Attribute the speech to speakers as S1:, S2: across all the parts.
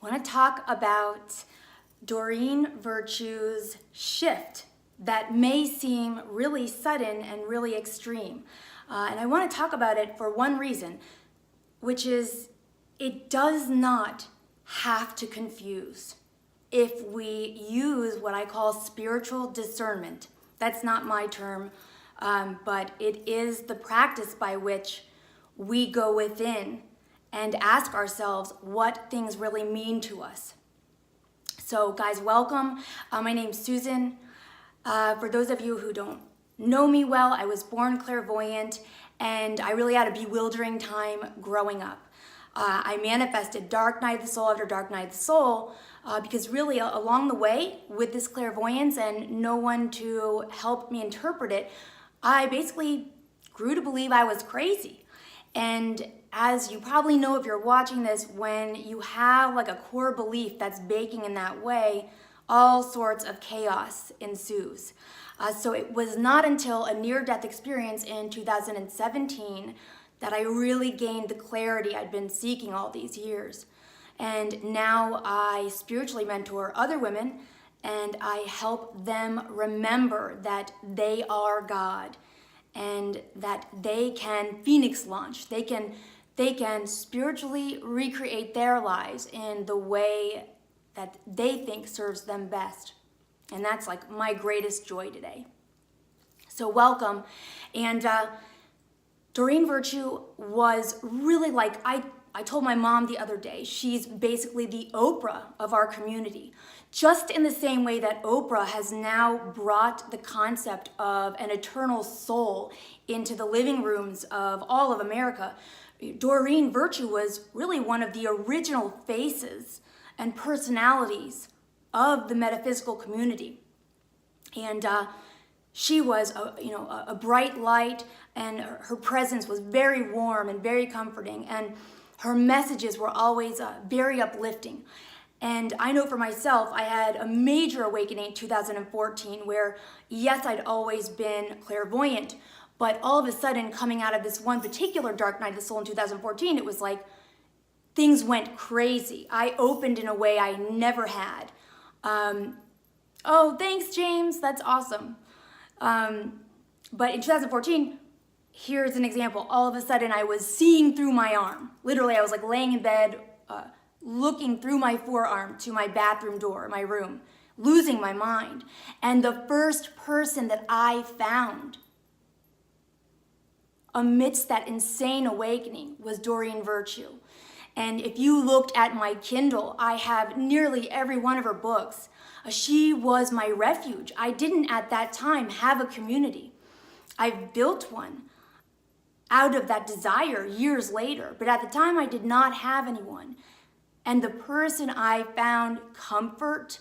S1: want to talk about Doreen Virtue's shift that may seem really sudden and really extreme. And I want to talk about it for one reason, which is it does not have to confuse if we use what I call spiritual discernment. That's not my term, but it is the practice by which we go within and ask ourselves what things really mean to us. So guys, welcome. My name's Susan. For those of you who don't know me well, I was born clairvoyant and I really had a bewildering time growing up. I manifested dark night of the soul after dark night of the soul because really along the way with this clairvoyance and no one to help me interpret it, I basically grew to believe I was crazy. And as you probably know if you're watching this, when you have like a core belief that's baking in that way, all sorts of chaos ensues. So it was not until a near-death experience in 2017 that I really gained the clarity I'd been seeking all these years. And now I spiritually mentor other women and I help them remember that they are God and that they can phoenix launch. They can spiritually recreate their lives in the way that they think serves them best. And that's like my greatest joy today. So welcome. And Doreen Virtue was really like, I told my mom the other day, she's basically the Oprah of our community. Just in the same way that Oprah has now brought the concept of an eternal soul into the living rooms of all of America, Doreen Virtue was really one of the original faces and personalities of the metaphysical community. And she was a bright light, and her presence was very warm and very comforting, and her messages were always very uplifting. And I know for myself, I had a major awakening in 2014 where, yes, I'd always been clairvoyant, but all of a sudden coming out of this one particular dark night of the soul in 2014, it was like things went crazy. I opened in a way I never had. Oh, thanks, James. That's awesome. But in 2014, here's an example. All of a sudden, I was seeing through my arm. Literally, I was like laying in bed, looking through my forearm to my bathroom door, my room, losing my mind. And the first person that I found amidst that insane awakening was Doreen Virtue. And if you looked at my Kindle, I have nearly every one of her books. She was my refuge. I didn't at that time have a community. I've built one out of that desire years later, but at the time I did not have anyone. And the person I found comfort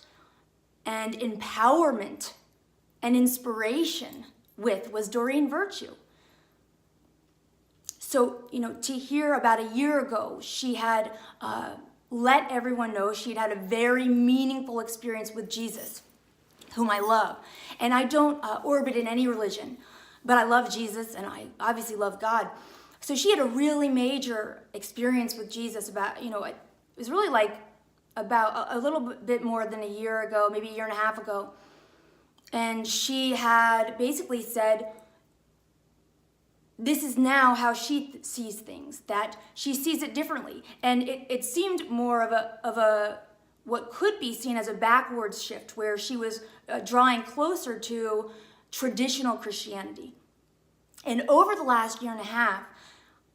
S1: and empowerment and inspiration with was Doreen Virtue. So, to hear about a year ago, she had let everyone know she'd had a very meaningful experience with Jesus, whom I love. And I don't orbit in any religion, but I love Jesus and I obviously love God. So she had a really major experience with Jesus about, it was really like about a little bit more than a year ago, maybe a year and a half ago. And she had basically said, this is now how she sees things, that she sees it differently. And it seemed more of a what could be seen as a backwards shift, where she was drawing closer to traditional Christianity. And over the last year and a half,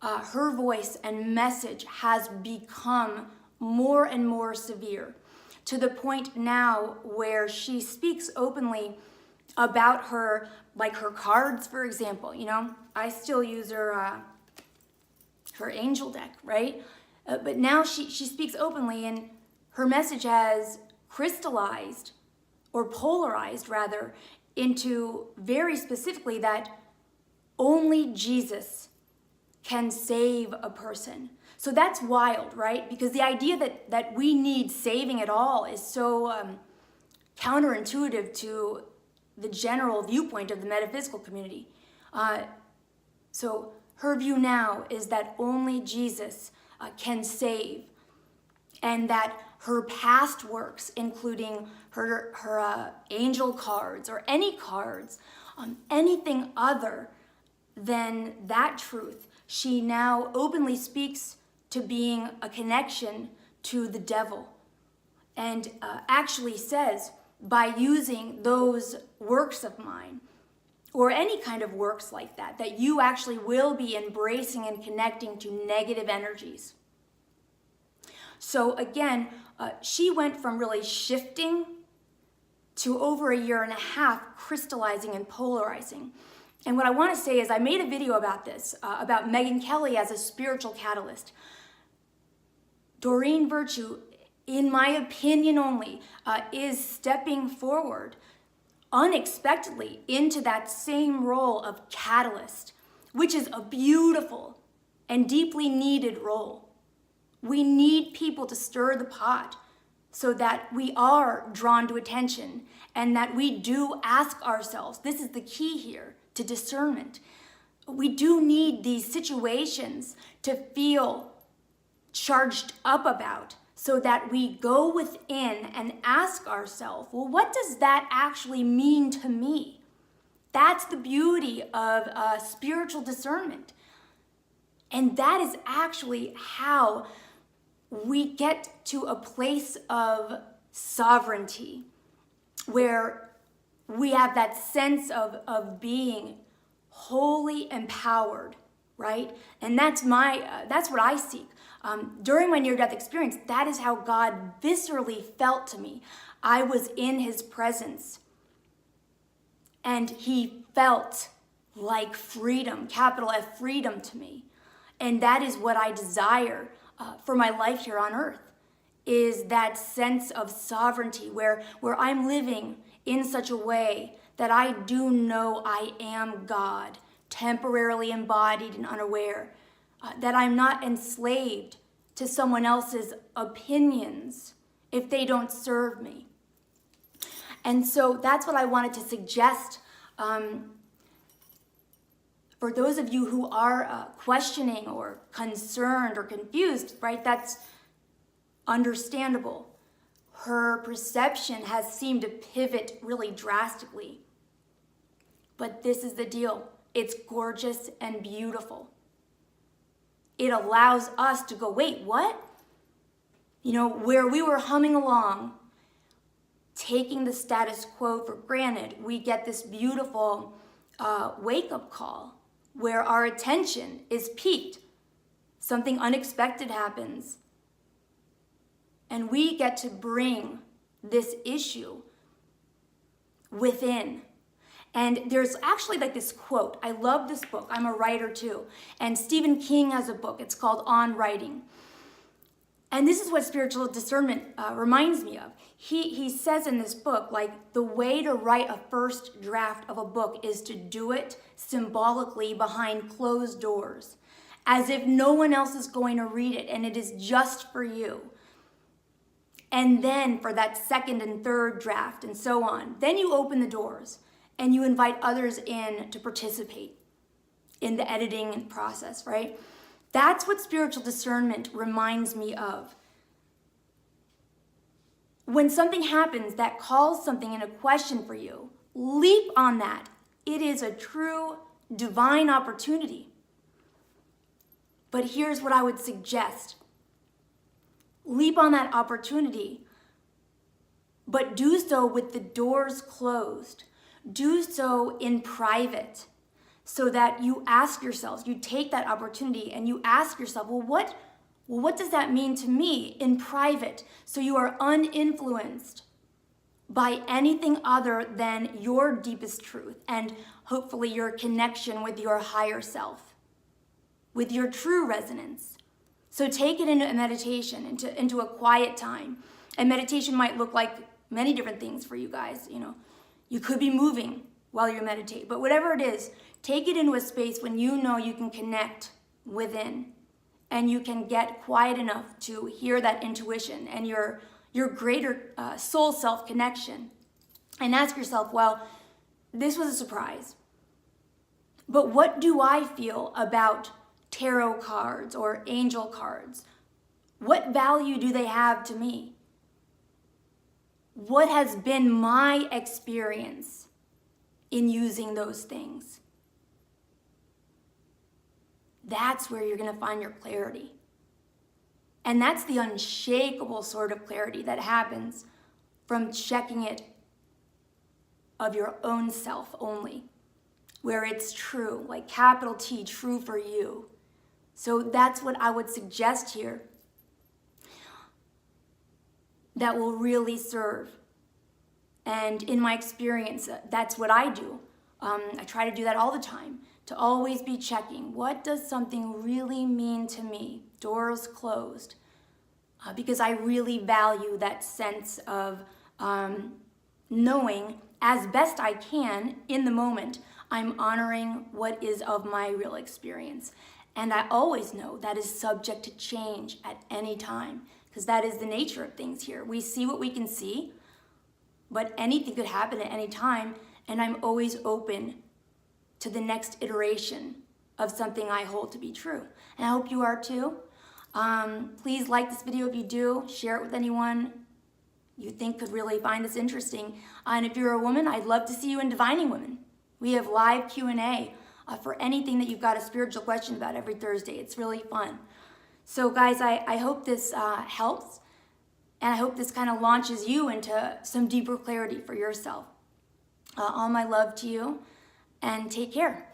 S1: her voice and message has become more and more severe, to the point now where she speaks openly about her, like her cards, for example. I still use her angel deck, right? But now she speaks openly, and her message has crystallized, or polarized rather, into very specifically that only Jesus can save a person. So that's wild, right? Because the idea that we need saving at all is so counterintuitive to the general viewpoint of the metaphysical community. So her view now is that only Jesus can save, and that her past works, including her angel cards or any cards, anything other than that truth. She now openly speaks to being a connection to the devil, and actually says, by using those works of mine, or any kind of works like that, that you actually will be embracing and connecting to negative energies. So again, she went from really shifting to over a year and a half crystallizing and polarizing. And what I want to say is I made a video about this, about Megyn Kelly as a spiritual catalyst. Doreen Virtue, in my opinion only, is stepping forward unexpectedly into that same role of catalyst, which is a beautiful and deeply needed role. We need people to stir the pot so that we are drawn to attention and that we do ask ourselves, this is the key here to discernment. We do need these situations to feel charged up about, so that we go within and ask ourselves, well, what does that actually mean to me? That's the beauty of spiritual discernment. And that is actually how we get to a place of sovereignty, where we have that sense of being wholly empowered, right? And that's what I seek. During my near-death experience, that is how God viscerally felt to me. I was in his presence, and he felt like freedom, capital F, freedom to me. And that is what I desire for my life here on earth, is that sense of sovereignty where I'm living in such a way that I do know I am God, temporarily embodied and unaware. That I'm not enslaved to someone else's opinions if they don't serve me. And so that's what I wanted to suggest for those of you who are questioning or concerned or confused, right? That's understandable. Her perception has seemed to pivot really drastically. But this is the deal. It's gorgeous and beautiful. It allows us to go, wait, what? You know, where we were humming along, taking the status quo for granted, we get this beautiful wake-up call where our attention is piqued. Something unexpected happens. And we get to bring this issue within. And there's actually like this quote. I love this book. I'm a writer too. And Stephen King has a book. It's called On Writing. And this is what spiritual discernment reminds me of. He says in this book, like, the way to write a first draft of a book is to do it symbolically behind closed doors, as if no one else is going to read it and it is just for you. And then for that second and third draft and so on, then you open the doors and you invite others in to participate in the editing process, right? That's what spiritual discernment reminds me of. When something happens that calls something into question for you, leap on that. It is a true divine opportunity. But here's what I would suggest. Leap on that opportunity, but do so with the doors closed. Do so in private, so that you ask yourselves, you take that opportunity and you ask yourself, well, what does that mean to me in private? So you are uninfluenced by anything other than your deepest truth and hopefully your connection with your higher self, with your true resonance. So take it into a meditation, into a quiet time. And meditation might look like many different things for you guys, you know. You could be moving while you meditate, but whatever it is, take it into a space when you know you can connect within and you can get quiet enough to hear that intuition and your greater soul self connection. And ask yourself, well, this was a surprise, but what do I feel about tarot cards or angel cards? What value do they have to me? what has been my experience in using those things. That's where you're going to find your clarity. And that's the unshakable sort of clarity that happens from checking it of your own self only, where it's true, like capital T, true for you. So that's what I would suggest here that will really serve. And in my experience, that's what I do. I try to do that all the time, to always be checking, what does something really mean to me? Doors closed. Because I really value that sense of knowing as best I can in the moment, I'm honoring what is of my real experience. And I always know that is subject to change at any time, because that is the nature of things here. We see what we can see, but anything could happen at any time, and I'm always open to the next iteration of something I hold to be true. And I hope you are too. Please like this video if you do, share it with anyone you think could really find this interesting. And if you're a woman, I'd love to see you in Divining Women. We have live Q&A for anything that you've got a spiritual question about every Thursday. It's really fun. So guys, I hope this helps, and I hope this kind of launches you into some deeper clarity for yourself. All my love to you, and take care.